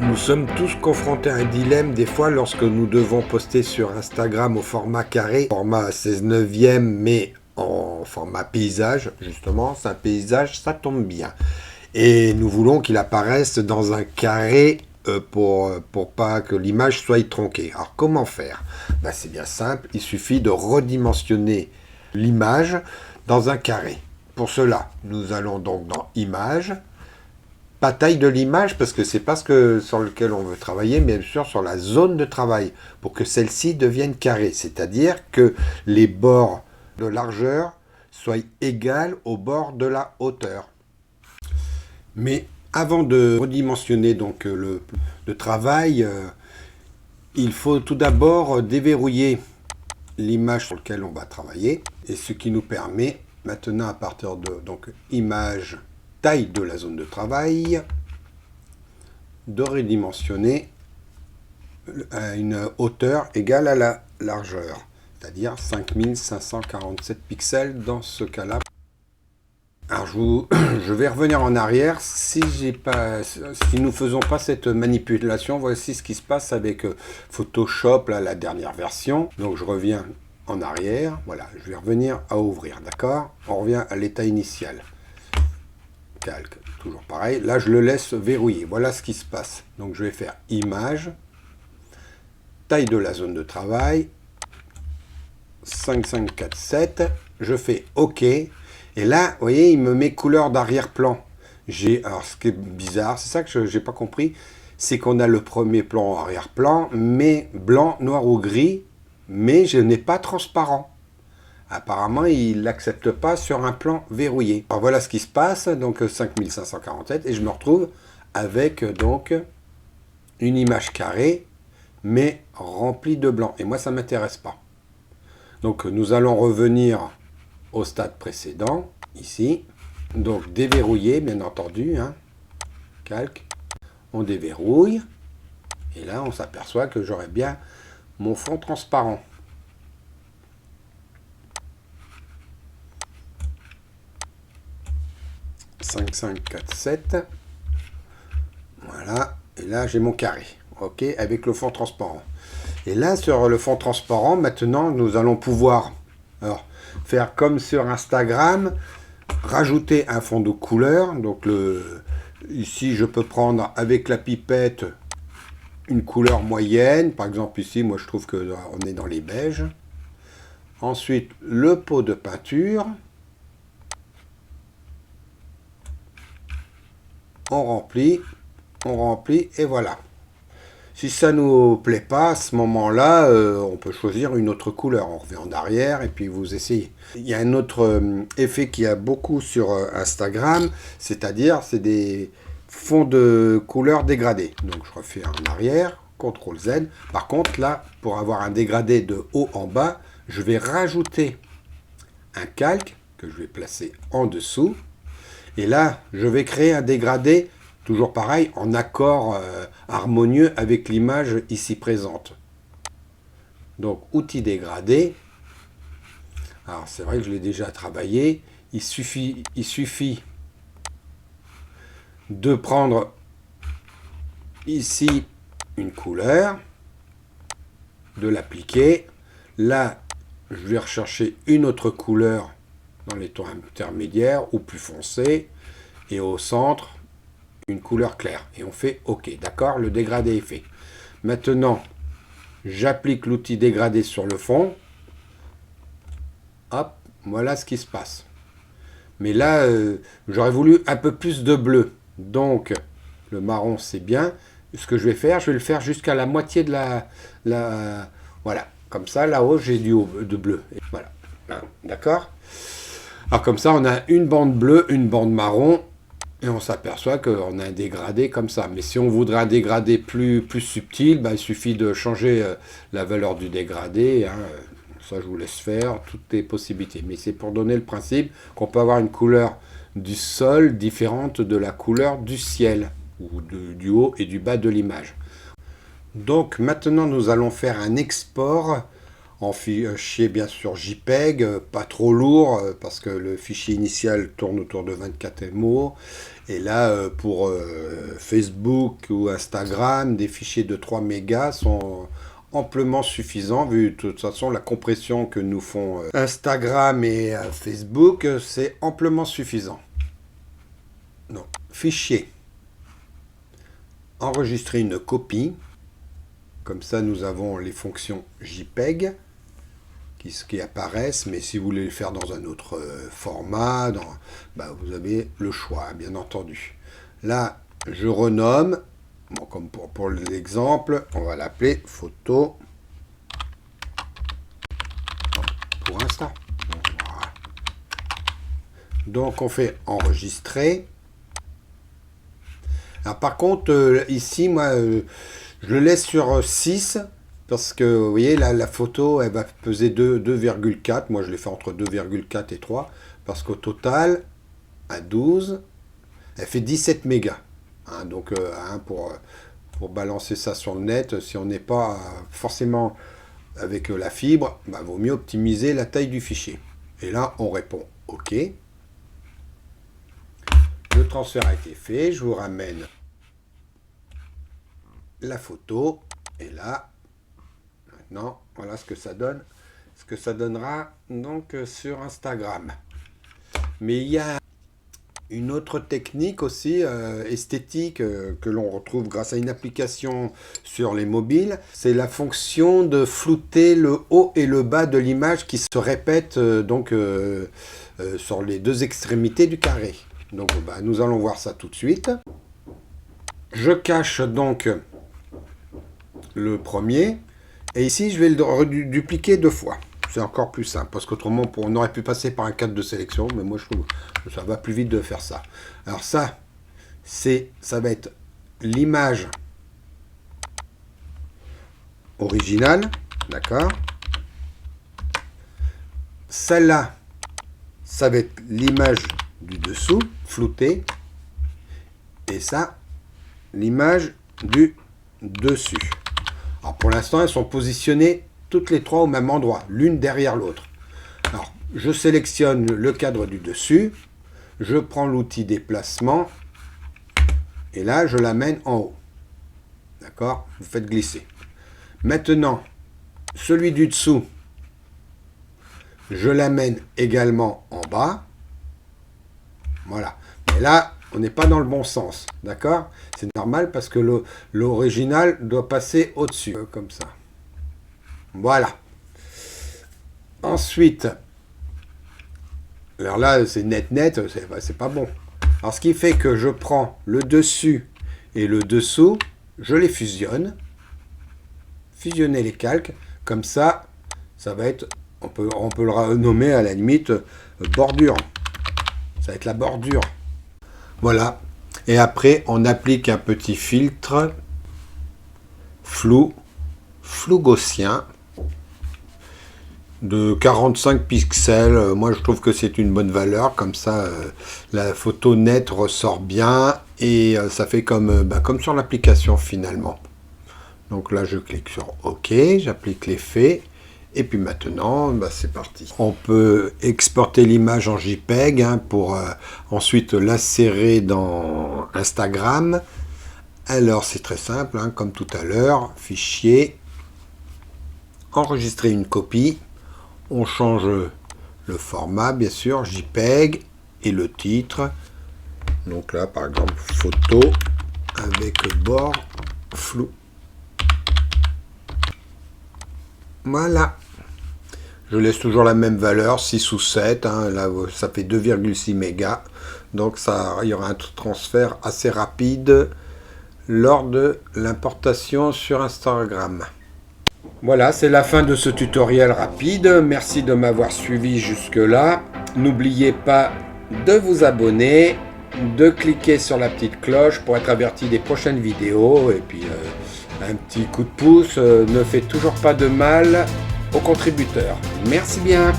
Nous sommes tous confrontés à un dilemme des fois lorsque nous devons poster sur Instagram au format carré, format 16 neuvième mais en format paysage, justement, c'est un paysage, ça tombe bien. Et nous voulons qu'il apparaisse dans un carré pour pas que l'image soit tronquée. Alors comment faire? C'est bien simple, il suffit de redimensionner l'image dans un carré. Pour cela, nous allons donc dans Images, pas taille de l'image parce que c'est pas sur lequel on veut travailler, mais bien sûr sur la zone de travail pour que celle-ci devienne carrée, c'est-à-dire que les bords de largeur soient égales aux bords de la hauteur. Mais avant de redimensionner donc le travail, il faut tout d'abord déverrouiller l'image sur laquelle on va travailler, et ce qui nous permet maintenant à partir de donc image taille de la zone de travail, de redimensionner à une hauteur égale à la largeur, c'est-à-dire 5547 pixels dans ce cas-là. Alors je vais revenir en arrière. Si nous ne faisons pas cette manipulation, voici ce qui se passe avec Photoshop, là, la dernière version. Donc je reviens en arrière, voilà, je vais revenir à ouvrir, d'accord? On revient à l'état initial. Calque, toujours pareil. Là, je le laisse verrouiller. Voilà ce qui se passe. Donc, je vais faire Image, taille de la zone de travail, 5547. Je fais OK. Et là, vous voyez, il me met couleur d'arrière-plan. Alors, ce qui est bizarre, c'est ça que je n'ai pas compris, c'est qu'on a le premier plan arrière-plan, mais blanc, noir ou gris, mais je n'ai pas transparent. Apparemment, il n'accepte pas sur un plan verrouillé. Alors voilà ce qui se passe, donc 5547, et je me retrouve avec donc une image carrée, mais remplie de blanc. Et moi, ça ne m'intéresse pas. Donc nous allons revenir au stade précédent, ici. Donc déverrouiller, bien entendu, hein. Calque. On déverrouille. Et là, on s'aperçoit que j'aurai bien mon fond transparent. « 5547 ». Voilà. Et là, j'ai mon carré. OK, avec le fond transparent. Et là, sur le fond transparent, maintenant, nous allons pouvoir faire comme sur Instagram, rajouter un fond de couleur. Donc, ici, je peux prendre avec la pipette une couleur moyenne. Par exemple, ici, moi, je trouve qu'on est dans les beiges. Ensuite, le pot de peinture. On remplit, et voilà. Si ça ne nous plaît pas, à ce moment-là, on peut choisir une autre couleur. On revient en arrière et puis vous essayez. Il y a un autre effet qui a beaucoup sur Instagram, c'est-à-dire c'est des fonds de couleurs dégradés. Donc je refais en arrière, CTRL Z. Par contre, là, pour avoir un dégradé de haut en bas, je vais rajouter un calque que je vais placer en dessous. Et là, je vais créer un dégradé, toujours pareil, en accord harmonieux avec l'image ici présente. Donc, outil dégradé. Alors, c'est vrai que je l'ai déjà travaillé. Il suffit de prendre ici une couleur, de l'appliquer. Là, je vais rechercher une autre couleur dans les tons intermédiaires ou plus foncés, et au centre, une couleur claire. Et on fait OK. D'accord? Le dégradé est fait. Maintenant, j'applique l'outil dégradé sur le fond. Hop, voilà ce qui se passe. Mais là, j'aurais voulu un peu plus de bleu. Donc, le marron, c'est bien. Ce que je vais faire, je vais le faire jusqu'à la moitié de voilà. Comme ça, là-haut, j'ai de bleu. Et voilà. D'accord? Alors comme ça, on a une bande bleue, une bande marron, et on s'aperçoit qu'on a un dégradé comme ça. Mais si on voudrait un dégradé plus subtil, il suffit de changer la valeur du dégradé. Hein. Ça, je vous laisse faire, toutes les possibilités. Mais c'est pour donner le principe qu'on peut avoir une couleur du sol différente de la couleur du ciel, ou du haut et du bas de l'image. Donc maintenant, nous allons faire un export en fichier bien sûr JPEG, pas trop lourd, parce que le fichier initial tourne autour de 24 MO. Et là, pour Facebook ou Instagram, des fichiers de 3 mégas sont amplement suffisants, vu de toute façon la compression que nous font Instagram et Facebook, c'est amplement suffisant. Donc, fichier, enregistrer une copie, comme ça nous avons les fonctions JPEG qui apparaissent, mais si vous voulez le faire dans un autre format, vous avez le choix, bien entendu. Là, je renomme, bon, comme pour l'exemple, on va l'appeler photo pour Insta. Voilà. Donc on fait enregistrer. Alors par contre, ici, moi, je le laisse sur 6, parce que, vous voyez, là, la photo, elle va peser 2,4. Moi, je l'ai fait entre 2,4 et 3, parce qu'au total, à 12, elle fait 17 mégas. Hein, donc, pour balancer ça sur le net, si on n'est pas forcément avec la fibre, vaut mieux optimiser la taille du fichier. Et là, on répond OK. Le transfert a été fait. Je vous ramène la photo. Et là, maintenant, voilà ce que ça donne. Ce que ça donnera donc sur Instagram. Mais il y a une autre technique aussi esthétique que l'on retrouve grâce à une application sur les mobiles. C'est la fonction de flouter le haut et le bas de l'image qui se répète sur les deux extrémités du carré. Donc nous allons voir ça tout de suite. Je cache donc le premier. Et ici, je vais le dupliquer 2 fois. C'est encore plus simple, parce qu'autrement, on aurait pu passer par un cadre de sélection, mais moi, je trouve que ça va plus vite de faire ça. Alors ça va être l'image originale, d'accord? Celle-là, ça va être l'image du dessous, floutée, et ça, l'image du dessus. Alors pour l'instant, elles sont positionnées toutes les 3 au même endroit, l'une derrière l'autre. Alors, je sélectionne le cadre du dessus, je prends l'outil déplacement, et là, je l'amène en haut. D'accord? Vous faites glisser. Maintenant, celui du dessous, je l'amène également en bas. Voilà. Et là, on n'est pas dans le bon sens. D'accord? C'est normal parce que l'original doit passer au-dessus. Comme ça. Voilà. Ensuite, alors là, c'est net, c'est pas bon. Alors, ce qui fait que je prends le dessus et le dessous, je les fusionne. Fusionner les calques. Comme ça, ça va être, on peut le renommer à la limite bordure. Ça va être la bordure. Voilà. Et après, on applique un petit filtre flou gaussien de 45 pixels. Moi, je trouve que c'est une bonne valeur. Comme ça, la photo nette ressort bien et ça fait comme sur l'application finalement. Donc là, je clique sur OK, j'applique l'effet. Et puis maintenant, c'est parti. On peut exporter l'image en JPEG pour ensuite l'insérer dans Instagram. Alors, c'est très simple, comme tout à l'heure. Fichier, enregistrer une copie. On change le format, bien sûr, JPEG, et le titre. Donc là, par exemple, photo avec bord flou. Voilà. Je laisse toujours la même valeur, 6 ou 7. Là, ça fait 2,6 mégas. Donc, il y aura un transfert assez rapide lors de l'importation sur Instagram. Voilà, c'est la fin de ce tutoriel rapide. Merci de m'avoir suivi jusque-là. N'oubliez pas de vous abonner, de cliquer sur la petite cloche pour être averti des prochaines vidéos. Et puis, un petit coup de pouce ne fait toujours pas de mal aux contributeurs. Merci bien.